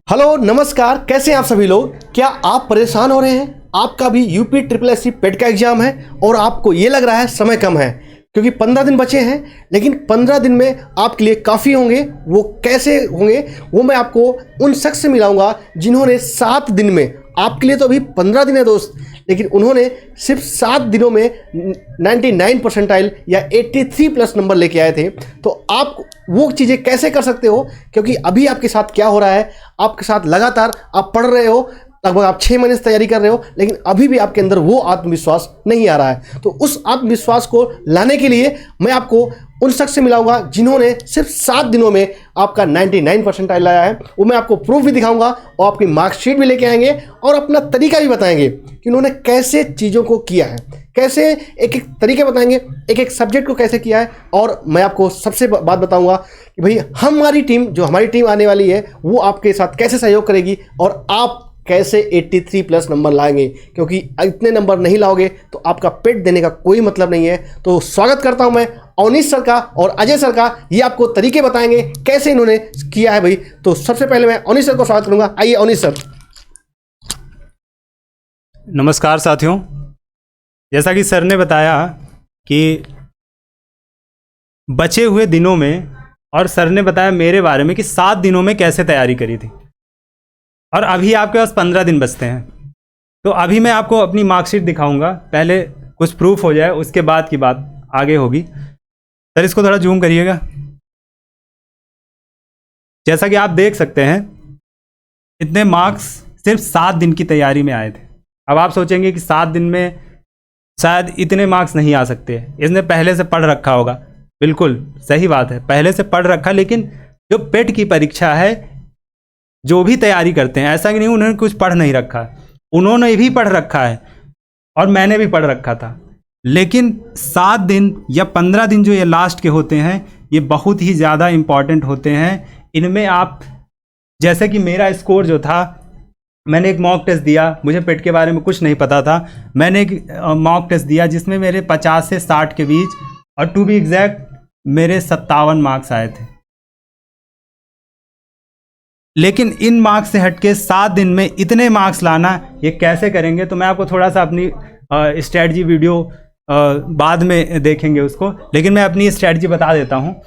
Hello नमस्कार, कैसे हैं आप सभी लोग। क्या आप परेशान हो रहे हैं? आपका भी यूपी ट्रिपल एससी पेट का एग्जाम है और आपको ये लग रहा है समय कम है क्योंकि 15 दिन बचे हैं, लेकिन 15 दिन में आपके लिए काफ़ी होंगे। वो कैसे होंगे वो मैं आपको उन शख्स से मिलाऊंगा जिन्होंने 7 दिन में, आपके लिए तो अभी 15 दिन है दोस्त, लेकिन उन्होंने सिर्फ 7 दिनों में 99 परसेंटाइल या 83 प्लस नंबर लेके आए थे। तो आप वो चीज़ें कैसे कर सकते हो, क्योंकि अभी आपके साथ क्या हो रहा है, आपके साथ लगातार आप पढ़ रहे हो, लगभग आप 6 महीने से तैयारी कर रहे हो, लेकिन अभी भी आपके अंदर वो आत्मविश्वास नहीं आ रहा है। तो उस आत्मविश्वास को लाने के लिए मैं आपको उन शख्स से मिलाऊंगा जिन्होंने सिर्फ 7 दिनों में आपका 99 परसेंटाइल लाया है। वो मैं आपको प्रूफ भी दिखाऊंगा और आपकी मार्कशीट भी लेके आएंगे और अपना तरीका भी बताएंगे कि उन्होंने कैसे चीज़ों को किया है, कैसे एक एक तरीके बताएंगे, एक एक सब्जेक्ट को कैसे किया है। और मैं आपको सबसे बात बताऊंगा कि भाई हमारी टीम, जो हमारी टीम आने वाली है, वो आपके साथ कैसे सहयोग करेगी और आप कैसे 83 प्लस नंबर लाएंगे, क्योंकि इतने नंबर नहीं लाओगे तो आपका पेट देने का कोई मतलब नहीं है। तो स्वागत करता हूं मैं अवनीश सर का और अजय सर का। ये आपको तरीके बताएंगे कैसे इन्होंने किया है भाई। तो सबसे पहले मैं अवनीश सर को स्वागत करूंगा। आइए अवनीश सर। नमस्कार साथियों, जैसा कि सर ने बताया कि बचे हुए दिनों में, और सर ने बताया मेरे बारे में कि 7 दिनों में कैसे तैयारी करी थी, और अभी आपके पास 15 दिन बचते हैं। तो अभी मैं आपको अपनी मार्कशीट दिखाऊंगा। पहले कुछ प्रूफ हो जाए, उसके बाद की बात आगे होगी। सर इसको थोड़ा जूम करिएगा। जैसा कि आप देख सकते हैं, इतने मार्क्स सिर्फ 7 दिन की तैयारी में आए थे। अब आप सोचेंगे कि 7 दिन में शायद इतने मार्क्स नहीं आ सकते, इसने पहले से पढ़ रखा होगा। बिल्कुल सही बात है, पहले से पढ़ रखा, लेकिन जो पेट की परीक्षा है, जो भी तैयारी करते हैं, ऐसा कि नहीं उन्होंने कुछ पढ़ नहीं रखा, उन्होंने भी पढ़ रखा है और मैंने भी पढ़ रखा था। लेकिन 7 दिन या 15 दिन जो ये लास्ट के होते हैं, ये बहुत ही ज़्यादा इम्पॉर्टेंट होते हैं। इनमें आप, जैसे कि मेरा स्कोर जो था, मैंने एक मॉक टेस्ट दिया, मुझे पेट के बारे में कुछ नहीं पता था, मैंने एक मॉक टेस्ट दिया जिसमें मेरे 50 से 60 के बीच, और टू बी एग्जैक्ट मेरे 57 मार्क्स आए थे। लेकिन इन मार्क्स से हटके 7 दिन में इतने मार्क्स लाना, ये कैसे करेंगे, तो मैं आपको थोड़ा सा अपनी स्ट्रैटेजी वीडियो बाद में देखेंगे उसको, लेकिन मैं अपनी स्ट्रैटेजी बता देता हूँ।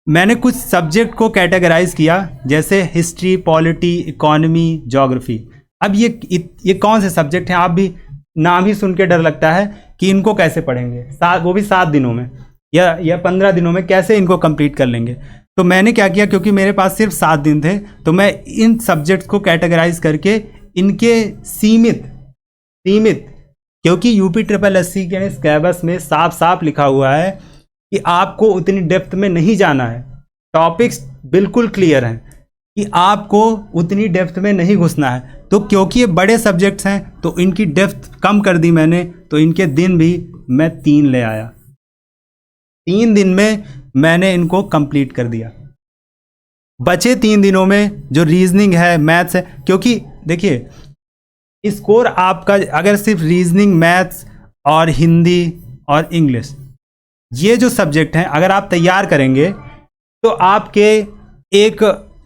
मैंने कुछ सब्जेक्ट को कैटेगराइज किया, जैसे हिस्ट्री, पॉलिटी, इकोनॉमी, ज्योग्राफी। अब ये कौन से सब्जेक्ट हैं, आप भी नाम ही सुन के डर लगता है कि इनको कैसे पढ़ेंगे, वो भी 7 दिनों में या 15 दिनों में कैसे इनको कंप्लीट कर लेंगे। तो मैंने क्या किया, क्योंकि मेरे पास सिर्फ 7 दिन थे, तो मैं इन सब्जेक्ट्स को कैटेगराइज करके इनके सीमित, क्योंकि यूपी ट्रिपल एससी के सिलेबस में साफ साफ लिखा हुआ है कि आपको उतनी डेप्थ में नहीं जाना है। टॉपिक्स बिल्कुल क्लियर हैं कि आपको उतनी डेप्थ में नहीं घुसना है। तो क्योंकि ये बड़े सब्जेक्ट्स हैं, तो इनकी डेप्थ कम कर दी मैंने, तो इनके दिन भी मैं 3 ले आया। 3 दिन में मैंने इनको कंप्लीट कर दिया। बचे 3 दिनों में जो रीजनिंग है, मैथ्स है, क्योंकि देखिए स्कोर आपका अगर सिर्फ रीजनिंग, मैथ्स और हिंदी और इंग्लिश, ये जो सब्जेक्ट हैं, अगर आप तैयार करेंगे तो आपके एक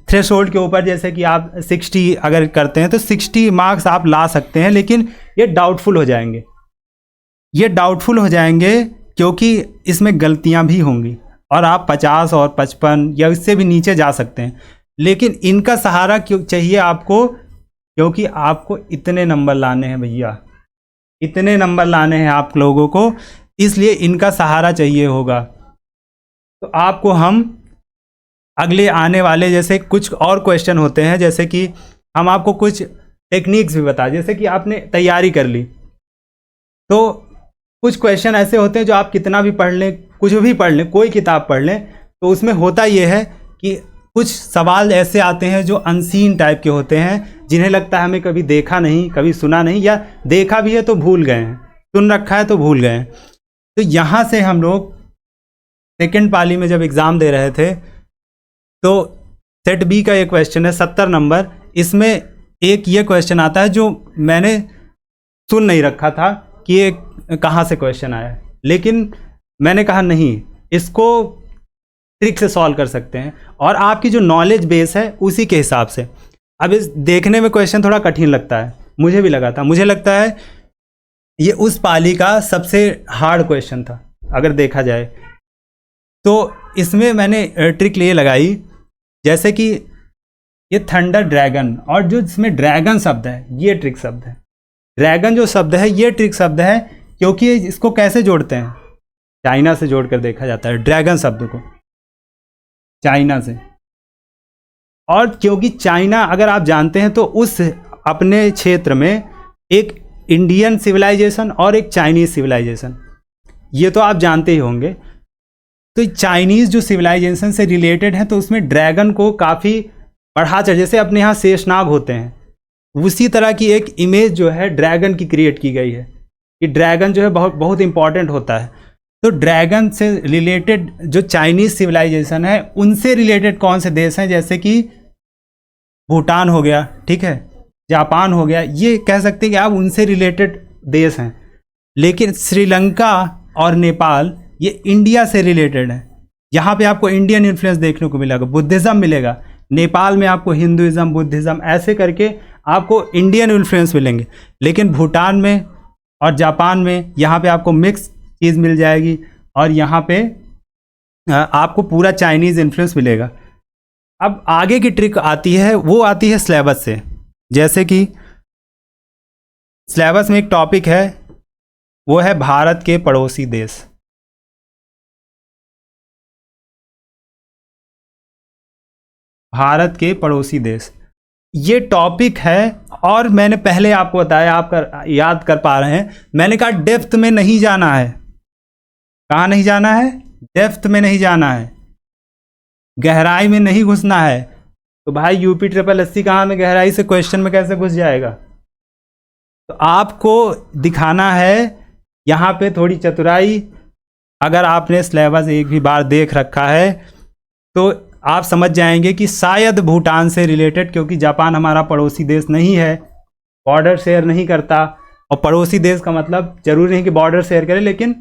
थ्रेशोल्ड के ऊपर, जैसे कि आप 60 अगर करते हैं तो 60 मार्क्स आप ला सकते हैं, लेकिन ये डाउटफुल हो जाएंगे, क्योंकि इसमें गलतियां भी होंगी और आप 50 और 55 या इससे भी नीचे जा सकते हैं। लेकिन इनका सहारा क्यों चाहिए आपको, क्योंकि आपको इतने नंबर लाने हैं भैया, इतने नंबर लाने हैं आप लोगों को, इसलिए इनका सहारा चाहिए होगा। तो आपको हम अगले आने वाले, जैसे कुछ और क्वेश्चन होते हैं, जैसे कि हम आपको कुछ टेक्निक्स भी बता, जैसे कि आपने तैयारी कर ली, तो कुछ क्वेश्चन ऐसे होते हैं जो आप कितना भी पढ़ लें, कुछ भी पढ़ लें, कोई किताब पढ़ लें, तो उसमें होता ये है कि कुछ सवाल ऐसे आते हैं जो अनसीन टाइप के होते हैं, जिन्हें लगता है हमें कभी देखा नहीं, कभी सुना नहीं, या देखा भी है तो भूल गए हैं, सुन रखा है तो भूल गए हैं। तो यहाँ से हम लोग सेकेंड पाली में जब एग्ज़ाम दे रहे थे, तो सेट बी का एक क्वेश्चन है 70 नंबर, इसमें एक ये क्वेश्चन आता है जो मैंने सुन नहीं रखा था कि ये कहाँ से क्वेश्चन आया है, लेकिन मैंने कहा नहीं, इसको ट्रिक से सॉल्व कर सकते हैं, और आपकी जो नॉलेज बेस है उसी के हिसाब से। अब इस देखने में क्वेश्चन थोड़ा कठिन लगता है, मुझे भी लगा था, मुझे लगता है ये उस पाली का सबसे हार्ड क्वेश्चन था अगर देखा जाए तो। इसमें मैंने ट्रिक ये लगाई, जैसे कि ये थंडर ड्रैगन, और जो इसमें ड्रैगन शब्द है ये ट्रिक शब्द है, ड्रैगन जो शब्द है ये ट्रिक शब्द है, क्योंकि इसको कैसे जोड़ते हैं, चाइना से जोड़कर देखा जाता है ड्रैगन शब्द को, चाइना से। और क्योंकि चाइना अगर आप जानते हैं तो उस अपने क्षेत्र में एक इंडियन सिविलाइजेशन और एक चाइनीज सिविलाइजेशन, ये तो आप जानते ही होंगे। तो चाइनीज जो सिविलाइजेशन से रिलेटेड है तो उसमें ड्रैगन को काफ़ी बढ़ा चढ़, जैसे अपने यहाँ शेषनाग होते हैं उसी तरह की एक इमेज जो है ड्रैगन की क्रिएट की गई है कि ड्रैगन जो है बहुत बहुत इंपॉर्टेंट होता है। तो ड्रैगन से रिलेटेड जो चाइनीज सिविलाइजेशन है उनसे रिलेटेड कौन से देश हैं, जैसे कि भूटान हो गया, ठीक है, जापान हो गया, ये कह सकते हैं कि आप उनसे रिलेटेड देश हैं। लेकिन श्रीलंका और नेपाल ये इंडिया से रिलेटेड है, यहाँ पे आपको इंडियन इन्फ्लुएंस देखने को मिलेगा, बुद्धिज़्म मिलेगा, नेपाल में आपको हिंदुइज्म बुद्धिज़्म ऐसे करके आपको इंडियन इन्फ्लुएंस मिलेंगे। लेकिन भूटान में और जापान में यहाँ पे आपको मिक्स चीज़ मिल जाएगी और यहाँ पे आपको पूरा चाइनीज़ इन्फ्लुएंस मिलेगा। अब आगे की ट्रिक आती है, वो आती है सिलेबस से। जैसे कि सिलेबस में एक टॉपिक है वो है भारत के पड़ोसी देश। भारत के पड़ोसी देश ये टॉपिक है, और मैंने पहले आपको बताया, आप याद कर पा रहे हैं, मैंने कहा डेप्थ में नहीं जाना है। कहाँ नहीं जाना है? डेप्थ में नहीं जाना है, गहराई में नहीं घुसना है। तो भाई यूपी ट्रिपल एससी कहाँ में गहराई से क्वेश्चन में कैसे घुस जाएगा? तो आपको दिखाना है यहाँ पे थोड़ी चतुराई। अगर आपने सिलेबस एक भी बार देख रखा है तो आप समझ जाएंगे कि शायद भूटान से रिलेटेड, क्योंकि जापान हमारा पड़ोसी देश नहीं है, बॉर्डर शेयर नहीं करता, और पड़ोसी देश का मतलब जरूरी नहीं कि बॉर्डर शेयर करे, लेकिन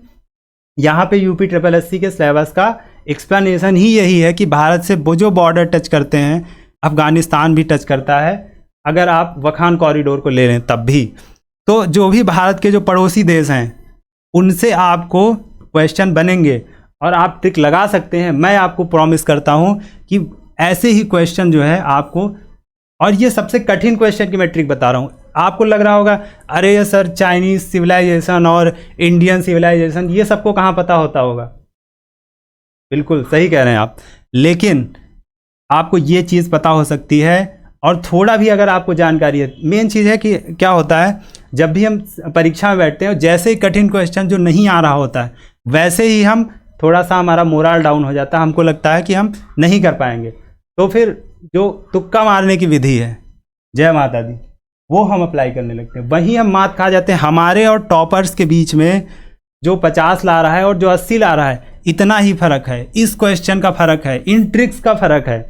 यहाँ पे यूपी ट्रिपल एससी के सिलेबस का एक्सप्लेनेशन ही यही है कि भारत से वो जो बॉर्डर टच करते हैं, अफगानिस्तान भी टच करता है अगर आप वखान कॉरिडोर को ले लें तब भी। तो जो भी भारत के जो पड़ोसी देश हैं उनसे आपको क्वेश्चन बनेंगे और आप ट्रिक लगा सकते हैं। मैं आपको प्रॉमिस करता हूं कि ऐसे ही क्वेश्चन जो है आपको, और ये सबसे कठिन क्वेश्चन की मैं ट्रिक बता रहा हूं। आपको लग रहा होगा अरे ये सर चाइनीज सिविलाइजेशन और इंडियन सिविलाइजेशन ये सबको कहाँ पता होता होगा। बिल्कुल सही कह रहे हैं आप, लेकिन आपको ये चीज़ पता हो सकती है, और थोड़ा भी अगर आपको जानकारी है। मेन चीज़ है कि क्या होता है, जब भी हम परीक्षा में बैठते हैं जैसे ही कठिन क्वेश्चन जो नहीं आ रहा होता है वैसे ही हम थोड़ा सा हमारा मोरल डाउन हो जाता है, हमको लगता है कि हम नहीं कर पाएंगे। तो फिर जो तुक्का मारने की विधि है, जय माता दी, वो हम अप्लाई करने लगते हैं, वहीं हम मात खा जाते हैं। हमारे और टॉपर्स के बीच में जो 50 ला रहा है और जो 80 ला रहा है इतना ही फर्क है, इस क्वेश्चन का फर्क है, इन ट्रिक्स का फर्क है।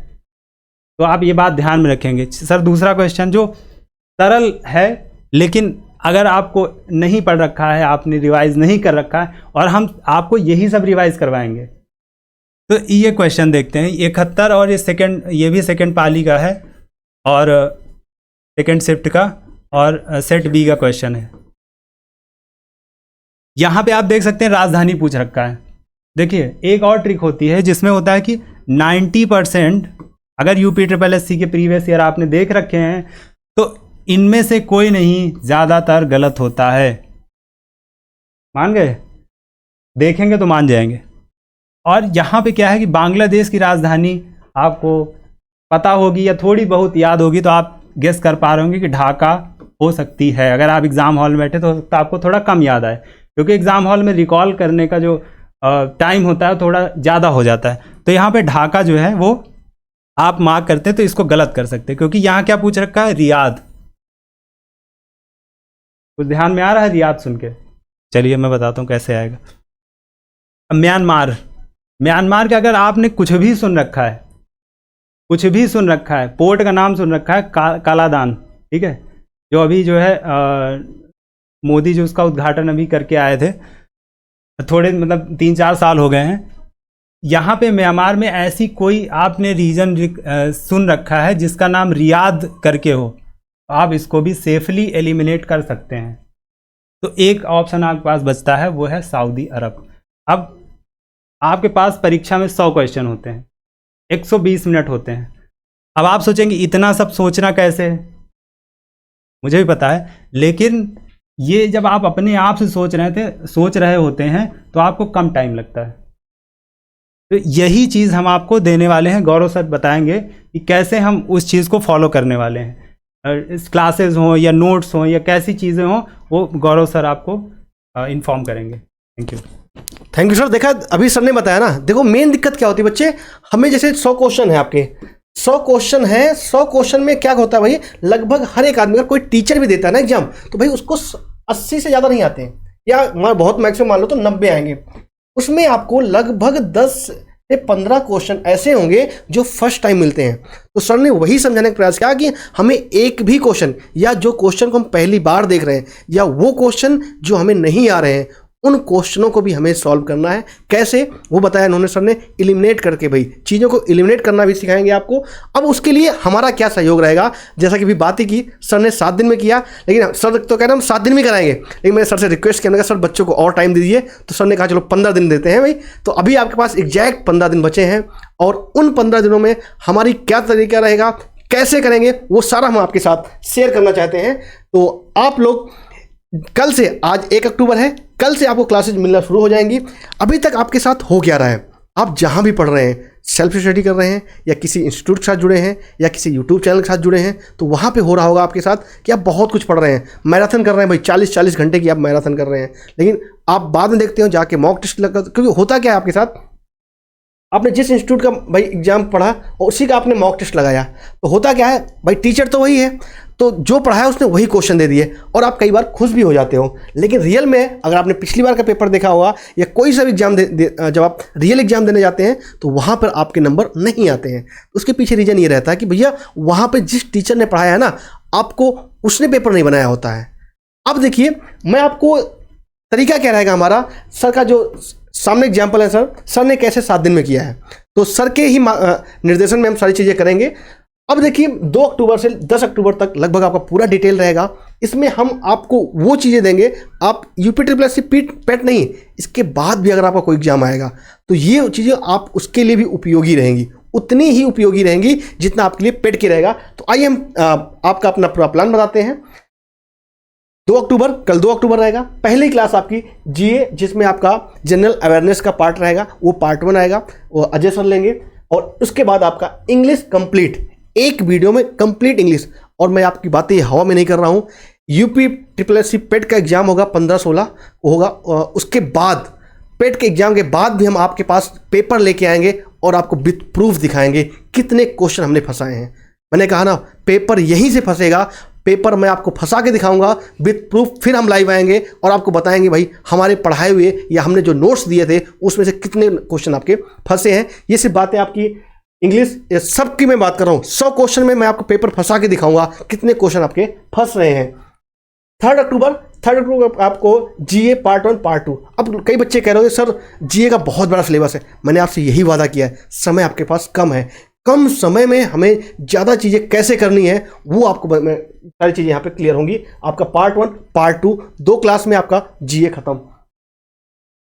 तो आप ये बात ध्यान में रखेंगे। सर दूसरा क्वेश्चन जो सरल है, लेकिन अगर आपको नहीं पढ़ रखा है, आपने रिवाइज नहीं कर रखा है, और हम आपको यही सब रिवाइज करवाएंगे। तो ये क्वेश्चन देखते हैं 71, और ये सेकंड, ये भी सेकंड पाली का है और सेकंड शिफ्ट का और सेट बी का क्वेश्चन है। यहाँ पे आप देख सकते हैं राजधानी पूछ रखा है। देखिए एक और ट्रिक होती है जिसमें होता है कि 90% अगर यूपी ट्रिपल एससी के प्रीवियस ईयर आपने देख रखे हैं तो इनमें से कोई नहीं, ज़्यादातर गलत होता है। मान गए? देखेंगे तो मान जाएंगे। और यहाँ पे क्या है कि बांग्लादेश की राजधानी आपको पता होगी या थोड़ी बहुत याद होगी, तो आप गेस कर पा रहे होंगे कि ढाका हो सकती है। अगर आप एग्ज़ाम हॉल में बैठे तो आपको थोड़ा कम याद आए, क्योंकि एग्ज़ाम हॉल में रिकॉल करने का जो टाइम होता है थोड़ा ज़्यादा हो जाता है। तो यहाँ पे ढाका जो है वो आप मार्क करते हैं तो इसको गलत कर सकते हैं, क्योंकि यहाँ क्या पूछ रखा है? रियाद। कुछ ध्यान में आ रहा है रियाद सुन के? चलिए मैं बताता हूँ कैसे आएगा। म्यांमार, म्यांमार का अगर आपने कुछ भी सुन रखा है, कुछ भी सुन रखा है, पोर्ट का नाम सुन रखा है कालादान, ठीक है, जो अभी जो है मोदी जो उसका उद्घाटन अभी करके आए थे, थोड़े मतलब 3-4 साल हो गए हैं। यहाँ पे म्यांमार में ऐसी कोई आपने रीजन सुन रखा है जिसका नाम रियाद करके हो, आप इसको भी सेफली एलिमिनेट कर सकते हैं। तो एक ऑप्शन आपके पास बचता है, वो है सऊदी अरब। अब आपके पास परीक्षा में 100 क्वेश्चन होते हैं, 120 मिनट होते हैं। अब आप सोचेंगे इतना सब सोचना कैसे है, मुझे भी पता है, लेकिन ये जब आप अपने आप से सोच रहे होते हैं तो आपको कम टाइम लगता है। तो यही चीज़ हम आपको देने वाले हैं, गौरव सर बताएंगे कि कैसे हम उस चीज़ को फॉलो करने वाले हैं। इस क्लासेस हों या नोट्स हों या कैसी चीज़ें हों, वो गौरव सर आपको इन्फॉर्म करेंगे। Thank you sir. देखा अभी सर ने बताया ना, देखो मेन दिक्कत क्या होती है बच्चे, हमें जैसे 100 क्वेश्चन है आपके, 100 क्वेश्चन है, 100 क्वेश्चन में क्या होता है भाई, लगभग हर एक आदमी, अगर कोई टीचर भी देता है ना एग्जाम, तो भाई उसको 80 से ज़्यादा नहीं आते हैं, या बहुत मैक्सिमम मान लो तो 90 आएंगे। उसमें आपको लगभग 10 से 15 क्वेश्चन ऐसे होंगे जो फर्स्ट टाइम मिलते हैं। तो सर ने वही समझाने का प्रयास किया कि हमें एक भी क्वेश्चन, या जो क्वेश्चन को हम पहली बार देख रहे हैं, या वो क्वेश्चन जो हमें नहीं आ रहे हैं, उन क्वेश्चनों को भी हमें सॉल्व करना है। कैसे, वो बताया उन्होंने सर ने, एलिमिनेट करके, भाई चीज़ों को एलिमिनेट करना भी सिखाएंगे आपको। अब उसके लिए हमारा क्या सहयोग रहेगा, जैसा कि भी बात ही की, सर ने 7 दिन में किया, लेकिन सर तो कह रहे हम 7 दिन में कराएंगे, लेकिन मैंने सर से रिक्वेस्ट किया, सर बच्चों को और टाइम दीजिए, तो सर ने कहा चलो 15 दिन देते हैं भाई। तो अभी आपके पास एग्जैक्ट 15 दिन बचे हैं, और उन 15 दिनों में हमारी क्या तरीका रहेगा, कैसे करेंगे, वो सारा हम आपके साथ शेयर करना चाहते हैं। तो आप लोग कल से, आज 1 अक्टूबर है, कल से आपको क्लासेज मिलना शुरू हो जाएंगी। अभी तक आपके साथ हो क्या रहा है, आप जहां भी पढ़ रहे हैं, सेल्फ स्टडी कर रहे हैं, या किसी इंस्टीट्यूट के साथ जुड़े हैं, या किसी यूट्यूब चैनल के साथ जुड़े हैं, तो वहां पे हो रहा होगा आपके साथ कि आप बहुत कुछ पढ़ रहे हैं, मैराथन कर रहे हैं भाई, 40-40 घंटे की आप मैराथन कर रहे हैं। लेकिन आप बाद में देखते हो जाके मॉक टेस्ट लगा, क्योंकि होता क्या है आपके साथ, आपने जिस इंस्टीट्यूट का भाई एग्जाम पढ़ा और उसी का आपने मॉक टेस्ट लगाया, तो होता क्या है भाई, टीचर तो वही है, तो जो पढ़ाया उसने वही क्वेश्चन दे दिए, और आप कई बार खुश भी हो जाते हो। लेकिन रियल में अगर आपने पिछली बार का पेपर देखा होगा, या कोई सा भी एग्जाम जब आप रियल एग्जाम देने जाते हैं, तो वहाँ पर आपके नंबर नहीं आते हैं। उसके पीछे रीज़न ये रहता है कि भैया वहाँ पर जिस टीचर ने पढ़ाया है ना, आपको उसने पेपर नहीं बनाया होता है। अब देखिए, मैं आपको तरीका क्या रहेगा हमारा, सर का जो सामने एग्जाम्पल है, सर ने कैसे 7 दिन में किया है, तो सर के ही निर्देशन में हम सारी चीज़ें करेंगे। अब देखिए 2 अक्टूबर से 10 अक्टूबर तक लगभग आपका पूरा डिटेल रहेगा। इसमें हम आपको वो चीज़ें देंगे, आप यूपीट्रिपलएससी पेट नहीं, इसके बाद भी अगर आपका कोई एग्जाम आएगा तो ये चीज़ें आप उसके लिए भी उपयोगी रहेंगी, उतनी ही उपयोगी रहेंगी जितना आपके लिए पेट की रहेगा। तो आइए हम आपका अपना पूरा प्लान बताते हैं। 2 अक्टूबर, कल 2 अक्टूबर रहेगा, पहली क्लास आपकी जीए, जिसमें आपका जनरल अवेयरनेस का पार्ट रहेगा, वो पार्ट 1 आएगा, वो अजय सर लेंगे। और उसके बाद आपका इंग्लिश कंप्लीट, एक वीडियो में कंप्लीट इंग्लिश। और मैं आपकी बातें हवा में नहीं कर रहा हूँ, यूपीट्रिपलएससी पेट का एग्जाम होगा 15-16 होगा, उसके बाद पेट के एग्जाम के बाद भी हम आपके पास पेपर लेके आएंगे और आपको विथ प्रूफ दिखाएंगे कितने क्वेश्चन हमने फंसाए हैं। मैंने कहा ना, पेपर यहीं से फंसेगा, पेपर मैं आपको फंसा के दिखाऊंगा विथ प्रूफ, फिर हम लाइव आएंगे और आपको बताएंगे भाई हमारे पढ़ाए हुए या हमने जो नोट्स दिए थे उसमें से कितने क्वेश्चन आपके फंसे हैं। ये सिर्फ बातें आपकी इंग्लिश सबकी मैं बात कर रहा हूँ, 100 क्वेश्चन में मैं आपको पेपर फंसा के दिखाऊंगा कितने क्वेश्चन आपके फंस रहे हैं। 3 अक्टूबर आपको जीए पार्ट 1 पार्ट 2। अब कई बच्चे कह रहे हो सर जीए का बहुत बड़ा सिलेबस है, मैंने आपसे यही वादा किया है, समय आपके पास कम है, कम समय में हमें ज़्यादा चीज़ें कैसे करनी है वो आपको सारी चीज़ें यहाँ पे क्लियर होंगी। आपका पार्ट 1 पार्ट 2 2 क्लास में आपका जीए खत्म,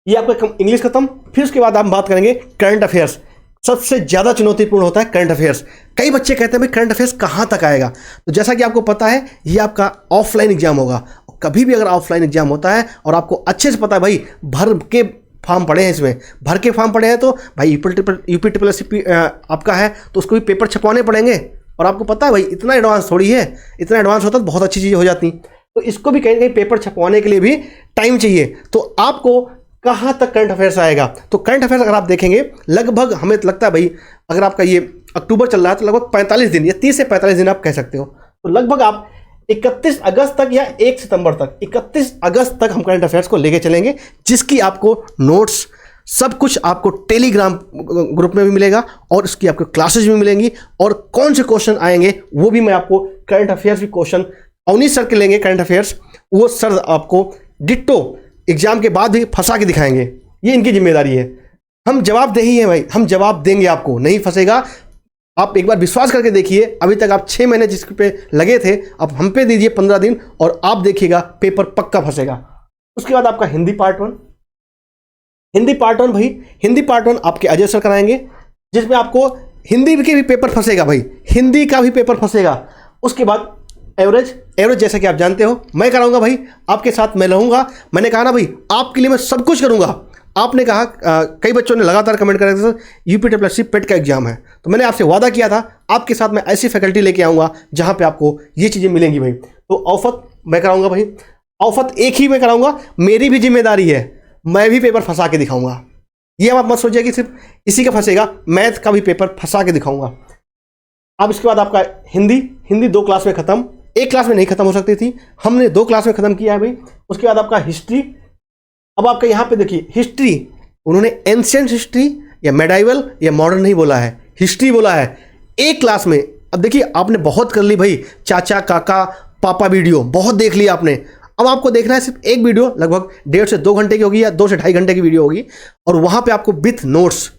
ये आपका इंग्लिश खत्म। फिर उसके बाद हम बात करेंगे करंट अफेयर्स। सबसे ज़्यादा चुनौतीपूर्ण होता है करंट अफेयर्स। कई बच्चे कहते हैं भाई करंट अफेयर्स कहाँ तक आएगा, तो जैसा कि आपको पता है ये आपका ऑफलाइन एग्जाम होगा। कभी भी अगर ऑफलाइन एग्जाम होता है और आपको अच्छे से पता है भाई भर के फॉर्म पड़े हैं, इसमें भर के फॉर्म पड़े हैं, तो भाई यूपीट्रिपलएससी आपका है तो उसको भी पेपर छपवाने पड़ेंगे। और आपको पता है भाई इतना एडवांस थोड़ी है, इतना एडवांस होता तो बहुत अच्छी चीज़ें हो जाती, तो इसको भी कहीं ना कहीं पेपर छपवाने के लिए भी टाइम चाहिए। तो आपको कहाँ तक करंट अफेयर्स आएगा, तो करंट अफेयर्स अगर आप देखेंगे लगभग हमें लगता है भाई अगर आपका ये अक्टूबर चल रहा है तो लगभग 45 दिन या 30 से 45 दिन आप कह सकते हो। तो लगभग आप 31 अगस्त तक या 1 सितंबर तक, 31 अगस्त तक हम करंट अफेयर्स को लेके चलेंगे, जिसकी आपको नोट्स सब कुछ आपको टेलीग्राम ग्रुप में भी मिलेगा और इसकी आपको क्लासेज भी मिलेंगी। और कौन से क्वेश्चन आएंगे वो भी मैं आपको, करंट अफेयर्स भी क्वेश्चन अवनीश सर के लेंगे करंट अफेयर्स, वो सर आपको डिट्टो एग्जाम के बाद भी फंसा के दिखाएंगे, ये इनकी जिम्मेदारी है। हम जवाब दे ही हैं भाई, हम जवाब देंगे, आपको नहीं फंसेगा। आप एक बार विश्वास करके देखिए, अभी तक आप 6 महीने जिसके पे लगे थे, अब हम पे दीजिए 15 दिन और आप देखिएगा पेपर पक्का फंसेगा। उसके बाद आपका हिंदी पार्ट 1, हिंदी पार्ट 1 भाई, हिंदी पार्ट 1 आपके अजय सर कराएंगे, जिसमें आपको हिंदी के भी पेपर फंसेगा भाई, हिंदी का भी पेपर फंसेगा। उसके बाद एवरेज, एवरेज जैसा कि आप जानते हो मैं कराऊंगा भाई, आपके साथ मैं रहूंगा। मैंने कहा ना भाई, आपके लिए मैं सब कुछ करूंगा। आपने कहा कई बच्चों ने लगातार कमेंट करा सर यूपीट्रिपलएससी पेट का एग्जाम है, तो मैंने आपसे वादा किया था आपके साथ मैं ऐसी फैकल्टी लेके आऊँगा जहाँ पे आपको ये चीज़ें मिलेंगी भाई। तो औफत मैं कराऊंगा भाई, औफत एक ही मैं कराऊंगा, मेरी भी जिम्मेदारी है, मैं भी पेपर फंसा के दिखाऊंगा। ये आप मत सोचिए कि सिर्फ इसी का फंसेगा, मैथ का भी पेपर फंसा के दिखाऊंगा। अब इसके बाद आपका हिंदी, हिंदी 2 क्लास में खत्म, 1 क्लास में नहीं खत्म हो सकती थी, हमने 2 क्लास में खत्म किया है भाई। उसके बाद आपका हिस्ट्री, अब आपका यहाँ पे देखिए हिस्ट्री, उन्होंने एंशिएंट हिस्ट्री या मेडाइवल या मॉडर्न नहीं बोला है, हिस्ट्री बोला है 1 क्लास में। अब देखिए आपने बहुत कर ली भाई, चाचा काका पापा वीडियो बहुत देख लिया आपने, अब आपको देखना है सिर्फ एक वीडियो, लगभग 1.5 से 2 घंटे की होगी या 2 से 2.5 घंटे की वीडियो होगी, और वहाँ पे आपको विथ नोट्स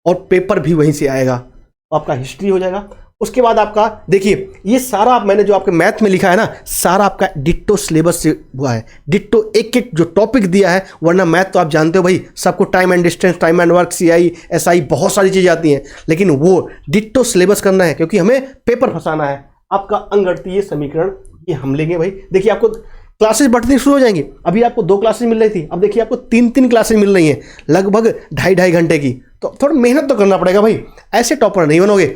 और पेपर भी वहीं से आएगा, तो आपका हिस्ट्री हो जाएगा। उसके बाद आपका देखिए ये सारा मैंने जो आपके मैथ में लिखा है ना, सारा आपका डिट्टो सिलेबस से हुआ है, डिट्टो एक एक जो टॉपिक दिया है। वरना मैथ तो आप जानते हो भाई, सबको time and distance, time and work, CI SI बहुत सारी चीज़ें आती हैं, लेकिन वो डिट्टो सिलेबस करना है क्योंकि हमें पेपर फंसाना है। आपका अंगगणितीय समीकरण ये हम लेंगे भाई। देखिए आपको क्लासेस बढ़नी शुरू हो जाएंगी, अभी आपको 2 क्लासेस मिल रही थी, अब देखिए आपको 3 क्लासेस मिल रही हैं, लगभग 2.5 घंटे की। तो थोड़ा मेहनत तो करना पड़ेगा भाई, ऐसे टॉपर नहीं बनोगे।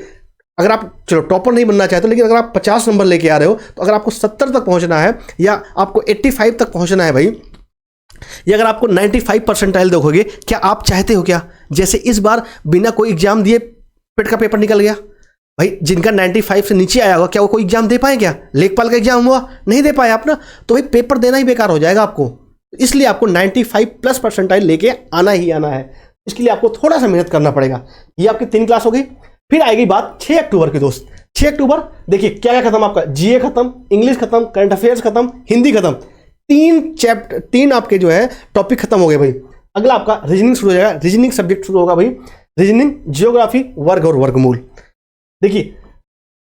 अगर आप चलो टॉपर नहीं बनना चाहते, लेकिन अगर आप 50 नंबर लेके आ रहे हो, तो अगर आपको 70 तक पहुंचना है या आपको 85 तक पहुंचना है भाई, या अगर आपको 95% देखोगे, क्या आप चाहते हो क्या जैसे इस बार बिना कोई एग्जाम दिए पेट का पेपर निकल गया भाई? जिनका 95 से नीचे आया होगा, क्या वो कोई एग्जाम दे पाए? क्या लेखपाल का एग्जाम हुआ, नहीं दे पाए आप ना, तो भाई पेपर देना ही बेकार हो जाएगा आपको। इसलिए आपको 95+ लेके आना ही आना है, इसके लिए आपको थोड़ा सा मेहनत करना पड़ेगा। ये आपकी 3 क्लास हो गई। फिर आएगी बात 6 अक्टूबर की दोस्त। 6 अक्टूबर देखिए क्या क्या खत्म आपका, GA खत्म, इंग्लिश खत्म, करंट अफेयर्स खत्म, हिंदी खत्म, 3 आपके जो है टॉपिक खत्म हो गए भाई। अगला आपका रीजनिंग शुरू हो जाएगा, रीजनिंग सब्जेक्ट शुरू होगा भाई, रीजनिंग, जियोग्राफी, वर्ग और वर्गमूल। देखिए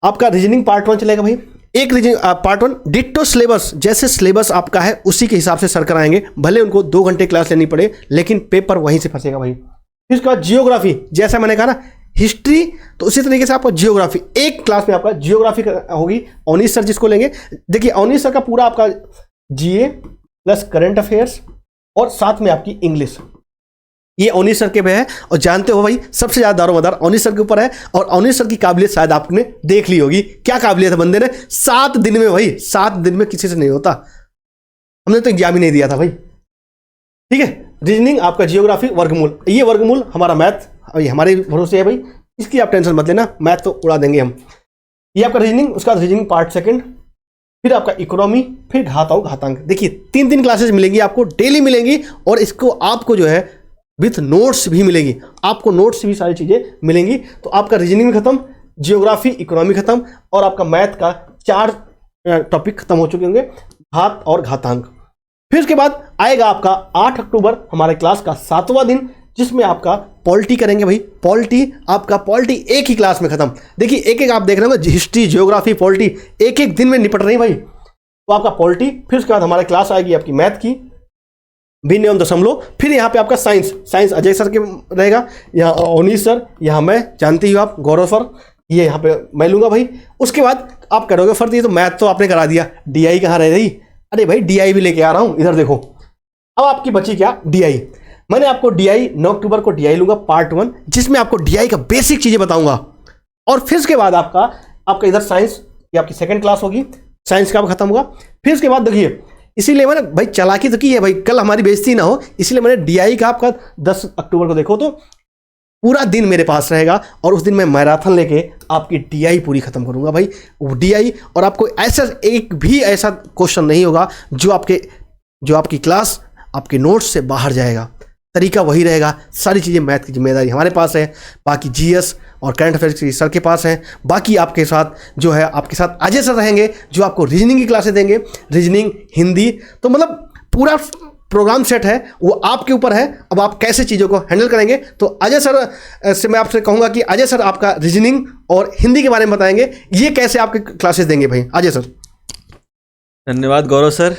आपका रीजनिंग पार्ट 1 चलेगा भाई, एक रीजनिंग पार्ट 1 डिट्टो सिलेबस, जैसे सिलेबस आपका है उसी के हिसाब से सर कराएंगे, भले उनको 2 घंटे क्लास लेनी पड़े, लेकिन पेपर वहीं से फंसेगा भाई। फिर उसके बाद जियोग्राफी, जैसा मैंने कहा ना हिस्ट्री, तो उसी तरीके से आपका जियोग्राफी, एक क्लास में आपका जियोग्राफी होगी, अवनीश सर जिसको लेंगे। देखिए अवनीश सर का पूरा आपका GA प्लस करंट अफेयर्स और साथ में आपकी इंग्लिश, ये अवनीश सर के पे है। और जानते हो भाई सबसे ज्यादा दारोमदार अवनीश सर के ऊपर है, और अवनीश सर की काबिलियत शायद आपने देख ली होगी। क्या काबिलियत है बंदे ने, 7 दिन में भाई, 7 दिन में किसी से नहीं होता, हमने तो एग्जाम ही नहीं दिया था भाई। ठीक है, रीजनिंग आपका, जियोग्राफी, वर्गमूल, ये वर्गमूल हमारा मैथ अभी हमारे भरोसे है भाई, इसकी आप टेंशन मत लेना, मैथ तो उड़ा देंगे हम। ये आपका रीजनिंग, उसका रीजनिंग पार्ट 2, फिर आपका इकोनॉमी, फिर घातांक। देखिए 3 क्लासेस मिलेंगी आपको, डेली मिलेंगी, और इसको आपको जो है विथ नोट्स भी मिलेगी, आपको नोट्स भी सारी चीज़ें मिलेंगी। तो आपका रीजनिंग भी खत्म, जियोग्राफी, इकोनॉमी खत्म, और आपका मैथ का 4 टॉपिक खत्म हो चुके होंगे, घात और घातांक। फिर उसके बाद आएगा आपका 8 अक्टूबर हमारे क्लास का 7वां दिन, जिसमें आपका पॉलिटी करेंगे भाई। पॉलिटी आपका, पॉलिटी एक ही क्लास में खत्म। देखिए एक एक आप देख रहे होंगे, हिस्ट्री, जियोग्राफी, पॉलिटी एक एक दिन में निपट रही भाई। तो आपका पॉलिटी, फिर उसके बाद हमारे क्लास आएगी आपकी मैथ की, भिन्न एवं दशमलव। फिर यहाँ पे आपका साइंस, साइंस अजय सर के रहेगा, यहाँ अवनीश सर, यहाँ मैं, जानती हो आप गौरव सर, ये यहाँ पे मैं लूंगा भाई। उसके बाद आप करोगे फर्क, ये तो मैथ तो आपने करा दिया, DI कहाँ रह रही? अरे भाई DI भी लेके आ रहा हूँ, इधर देखो। अब आपकी बची क्या, DI। मैंने आपको DI 9 अक्टूबर को DI लूंगा पार्ट 1, जिसमें आपको DI का बेसिक चीजें बताऊंगा। और फिर उसके बाद आपका इधर साइंस, ये आपकी 2nd क्लास होगी, साइंस का खत्म होगा। फिर उसके बाद देखिए, इसीलिए मैंने भाई चालाकी तो की है भाई, कल हमारी बेइज्जती ना हो, इसलिए मैंने DI का आपका 10 अक्टूबर को देखो तो पूरा दिन मेरे पास रहेगा, और उस दिन मैं मैराथन लेके आपकी DI पूरी खत्म करूंगा भाई। DI, और आपको ऐसा एक भी ऐसा क्वेश्चन नहीं होगा जो आपकी क्लास, आपके नोट्स से बाहर जाएगा, तरीका वही रहेगा। सारी चीज़ें मैथ की जिम्मेदारी हमारे पास है, बाकी GS और करंट अफेयर्स की सर के पास है। बाकी आपके साथ जो है, आपके साथ अजय सर रहेंगे, जो आपको रीजनिंग की क्लासेस देंगे, रीजनिंग, हिंदी, तो मतलब प्रोग्राम सेट है वो आपके ऊपर है। अब आप कैसे चीज़ों को हैंडल करेंगे। तो अजय सर से मैं आपसे कहूँगा कि अजय सर आपका रीजनिंग और हिंदी के बारे में बताएंगे, ये कैसे आपके क्लासेस देंगे भाई अजय सर। धन्यवाद गौरव सर।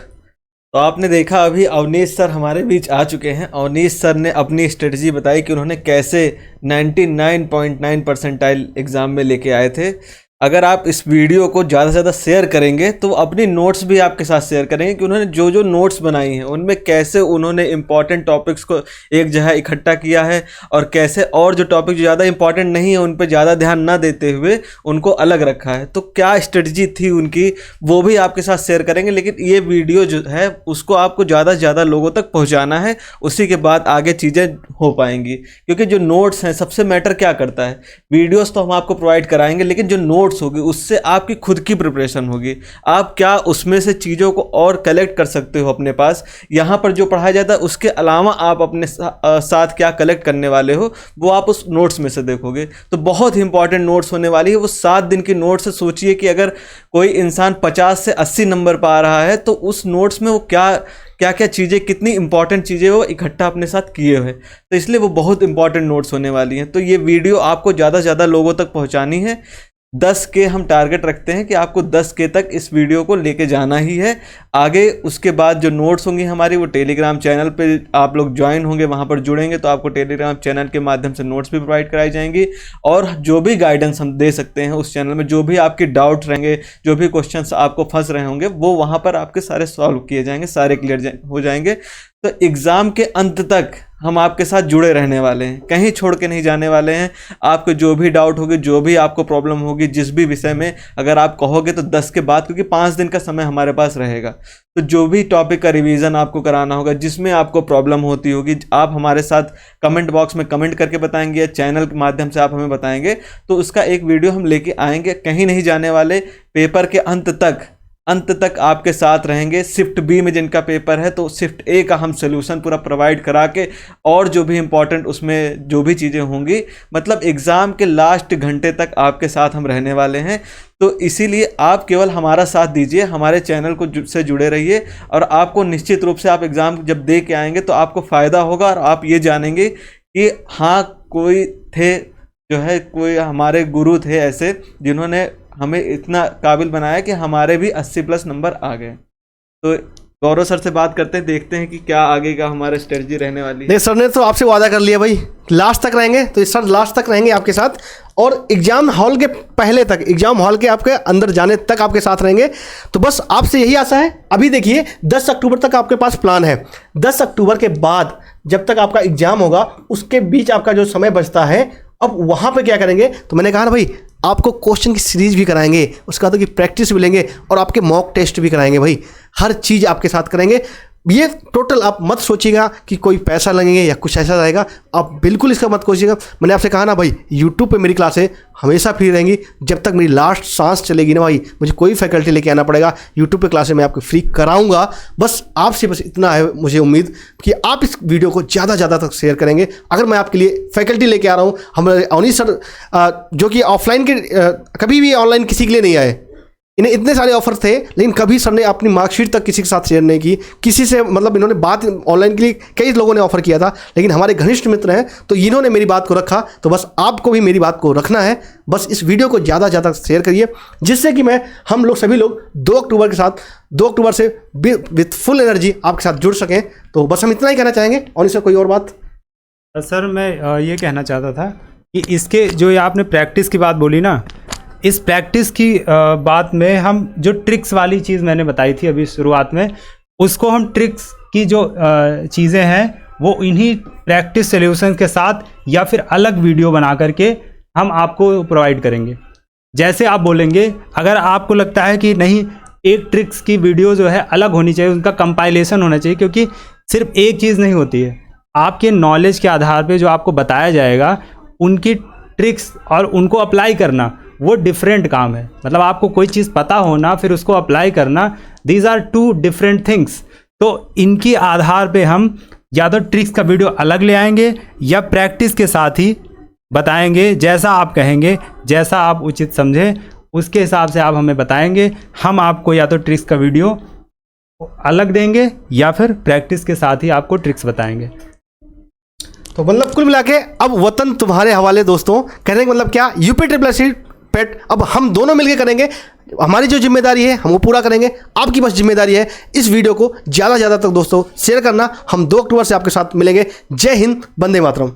तो आपने देखा अभी अवनीश सर हमारे बीच आ चुके हैं। अवनीश सर ने अपनी स्ट्रेटजी बताई कि उन्होंने कैसे 99.9 परसेंटाइल एग्ज़ाम में लेके आए थे। अगर आप इस वीडियो को ज़्यादा से ज़्यादा शेयर करेंगे तो अपनी नोट्स भी आपके साथ शेयर करेंगे कि उन्होंने जो जो नोट्स बनाई हैं उनमें कैसे उन्होंने इंपॉर्टेंट टॉपिक्स को एक जगह इकट्ठा किया है और कैसे और जो टॉपिक जो ज़्यादा इंपॉर्टेंट नहीं है उन पर ज़्यादा ध्यान ना देते हुए उनको अलग रखा है। तो क्या स्ट्रेटजी थी उनकी वो भी आपके साथ शेयर करेंगे। लेकिन ये वीडियो जो है उसको आपको ज़्यादा से ज़्यादा लोगों तक पहुँचाना है, उसी के बाद आगे चीज़ें हो पाएंगी। क्योंकि जो नोट्स हैं सबसे मैटर क्या करता है, वीडियोज़ तो हम आपको प्रोवाइड कराएंगे लेकिन जो नोट्स होगी उससे आपकी खुद की प्रिपरेशन होगी। आप क्या उसमें से चीज़ों को और कलेक्ट कर सकते हो अपने पास। यहाँ पर जो पढ़ाया जाता है उसके अलावा आप अपने साथ क्या कलेक्ट करने वाले हो वो आप उस नोट्स में से देखोगे। तो बहुत ही इंपॉर्टेंट नोट्स होने वाली है। वो 7 दिन की नोट्स से सोचिए कि अगर कोई इंसान 50 से 80 नंबर पा रहा है तो उस नोट्स में वो क्या क्या चीज़ें, कितनी इंपॉर्टेंट चीज़ें वो इकट्ठा अपने साथ किए हुए। तो इसलिए वो बहुत इंपॉर्टेंट नोट्स होने वाली हैं। तो ये वीडियो आपको ज़्यादा से ज़्यादा लोगों तक पहुँचानी है। 10K हम टारगेट रखते हैं कि आपको 10K तक इस वीडियो को लेके जाना ही है। आगे उसके बाद जो नोट्स होंगी हमारी वो टेलीग्राम चैनल पे आप लोग ज्वाइन होंगे, वहाँ पर जुड़ेंगे तो आपको टेलीग्राम चैनल के माध्यम से नोट्स भी प्रोवाइड कराई जाएंगी। और जो भी गाइडेंस हम दे सकते हैं उस चैनल में, जो भी आपके डाउट रहेंगे, जो भी क्वेश्चंस आपको फंस रहे होंगे वो वहाँ पर आपके सारे सॉल्व किए जाएंगे, सारे क्लियर हो जाएंगे। तो एग्ज़ाम के अंत तक हम आपके साथ जुड़े रहने वाले हैं, कहीं छोड़ के नहीं जाने वाले हैं। आपको जो भी डाउट होगी, जो भी आपको प्रॉब्लम होगी, जिस भी विषय में अगर आप कहोगे तो 10 के बाद, क्योंकि 5 दिन का समय हमारे पास रहेगा, तो जो भी टॉपिक का रिवीजन आपको कराना होगा, जिसमें आपको प्रॉब्लम होती होगी, आप हमारे साथ कमेंट बॉक्स में कमेंट करके बताएंगे या चैनल के माध्यम से आप हमें बताएंगे तो उसका एक वीडियो हम लेके आएंगे। कहीं नहीं जाने वाले, पेपर के अंत तक आपके साथ रहेंगे। शिफ्ट बी में जिनका पेपर है तो शिफ्ट ए का हम सोल्यूशन पूरा प्रोवाइड करा के और जो भी इंपॉर्टेंट उसमें जो भी चीज़ें होंगी, मतलब एग्ज़ाम के लास्ट घंटे तक आपके साथ हम रहने वाले हैं। तो इसीलिए आप केवल हमारा साथ दीजिए, हमारे चैनल को से जुड़े रहिए और आपको निश्चित रूप से आप एग्ज़ाम जब दे के आएंगे तो आपको फ़ायदा होगा और आप ये जानेंगे कि हाँ कोई थे, जो है कोई हमारे गुरु थे ऐसे जिन्होंने हमें इतना काबिल बनाया कि हमारे भी 80+ नंबर आ गए। तो गौरव सर से बात करते हैं, देखते हैं कि क्या आगे का हमारा स्ट्रेटजी रहने वाली है। नहीं, सर ने तो आपसे वादा कर लिया भाई लास्ट तक रहेंगे, तो सर लास्ट तक रहेंगे आपके साथ और एग्जाम हॉल के पहले तक, एग्जाम हॉल के आपके अंदर जाने तक आपके साथ रहेंगे। तो बस आपसे यही आशा है। अभी देखिए 10 अक्टूबर तक आपके पास प्लान है। 10 अक्टूबर के बाद जब तक आपका एग्जाम होगा उसके बीच आपका जो समय बचता है, अब वहाँ पे क्या करेंगे, तो मैंने कहा ना भाई आपको क्वेश्चन की सीरीज भी कराएंगे, उसके बाद की प्रैक्टिस भी लेंगे और आपके मॉक टेस्ट भी कराएंगे भाई। हर चीज़ आपके साथ करेंगे। ये टोटल आप मत सोचिएगा कि कोई पैसा लगेंगे या कुछ ऐसा रहेगा, आप बिल्कुल इसका मत सोचिएगा। मैंने आपसे कहा ना भाई, यूट्यूब पे मेरी क्लासें हमेशा फ्री रहेंगी जब तक मेरी लास्ट सांस चलेगी ना भाई, मुझे कोई फैकल्टी लेके आना पड़ेगा। यूट्यूब पे क्लासें मैं आपको फ्री कराऊंगा। बस आपसे बस इतना है मुझे उम्मीद कि आप इस वीडियो को ज़्यादा से ज़्यादा तक शेयर करेंगे। अगर मैं आपके लिए फैकल्टी लेके आ रहा हूँ, हमारे अवनीश सर जो कि ऑफलाइन के कभी भी ऑनलाइन किसी के लिए नहीं आए, इन्हें इतने सारे ऑफर थे लेकिन कभी सर ने अपनी मार्कशीट तक किसी के साथ शेयर नहीं की, किसी से मतलब इन्होंने बात ऑनलाइन के लिए कई लोगों ने ऑफर किया था लेकिन हमारे घनिष्ठ मित्र हैं तो इन्होंने मेरी बात को रखा। तो बस आपको भी मेरी बात को रखना है। बस इस वीडियो को ज़्यादा से ज़्यादा शेयर करिए जिससे कि हम लोग सभी लोग 2 अक्टूबर के साथ 2 अक्टूबर से विथ फुल एनर्जी आपके साथ जुड़ सकें। तो बस हम इतना ही कहना चाहेंगे। और इससे कोई और बात? सर मैं ये कहना चाहता था कि इसके जो आपने प्रैक्टिस की बात बोली ना, इस प्रैक्टिस की बात में हम जो ट्रिक्स वाली चीज़ मैंने बताई थी अभी शुरुआत में, उसको हम ट्रिक्स की जो चीज़ें हैं वो इन्हीं प्रैक्टिस सॉल्यूशन के साथ या फिर अलग वीडियो बना करके हम आपको प्रोवाइड करेंगे। जैसे आप बोलेंगे, अगर आपको लगता है कि नहीं एक ट्रिक्स की वीडियो जो है अलग होनी चाहिए, उनका कंपाइलेशन होना चाहिए, क्योंकि सिर्फ एक चीज़ नहीं होती है। आपके नॉलेज के आधार पे जो आपको बताया जाएगा उनकी ट्रिक्स और उनको अप्लाई करना वो डिफरेंट काम है। मतलब आपको कोई चीज़ पता होना फिर उसको अप्लाई करना, दीज आर 2 डिफरेंट थिंग्स। तो इनके आधार पे हम या तो ट्रिक्स का वीडियो अलग ले आएंगे या प्रैक्टिस के साथ ही बताएंगे। जैसा आप कहेंगे, जैसा आप उचित समझें उसके हिसाब से आप हमें बताएंगे। हम आपको या तो ट्रिक्स का वीडियो अलग देंगे या फिर प्रैक्टिस के साथ ही आपको ट्रिक्स बताएंगे। तो मतलब कुल मिला के अब वतन तुम्हारे हवाले दोस्तों, कहने का मतलब क्या, यूपी ट्रिपल एस सी पेट अब हम दोनों मिलकर करेंगे। हमारी जो जिम्मेदारी है हम वो पूरा करेंगे, आपकी बस जिम्मेदारी है इस वीडियो को ज़्यादा से ज़्यादा तक दोस्तों शेयर करना। हम 2 अक्टूबर से आपके साथ मिलेंगे। जय हिंद, वंदे मातरम।